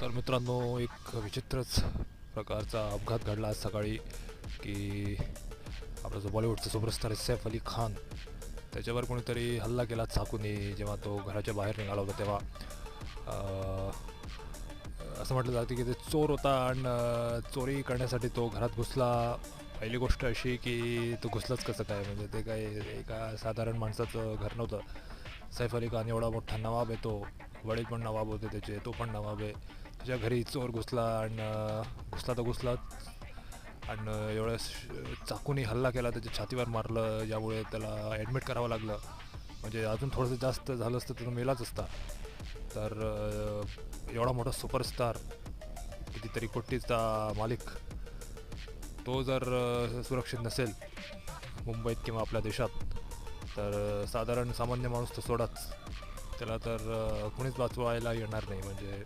तर मित्रांनो, एक विचित्रच प्रकारचा अपघात घडला आज सकाळी की आपला जो बॉलिवूडचा सुपरस्टार आहे सैफ अली खान, त्याच्यावर कोणीतरी हल्ला केला चाकूने. जेव्हा तो घराच्या बाहेर निघाला होता तेव्हा अ, असं म्हटलं जातं की ते चोर होता आणि चोरी करण्यासाठी तो घरात घुसला. पहिली गोष्ट अशी की तो घुसलाच कसं काय, म्हणजे ते काय एका साधारण माणसाचं घर नव्हतं. सैफ अली खान एवढा मोठा नवाब आहे, तो वडील पण नवाब होते त्याचे, तो पण नवाब आहे. त्याच्या घरी चोर घुसला आणि घुसला तर घुसलाच. आणि एवढ्या चाकूने हल्ला केला, त्याच्या छातीवर मारलं, ज्यामुळे त्याला ॲडमिट करावं लागलं. म्हणजे अजून थोडंसं जास्त झालं असतं तर तो मेलाच असता. तर एवढा मोठा सुपरस्टार, कितीतरी कोटीचा मालिक, तो जर सुरक्षित नसेल मुंबईत किंवा आपल्या देशात, तर साधारण सामान्य माणूस तर सोडाच, त्याला तर कुणीच वाचवायला येणार नाही. म्हणजे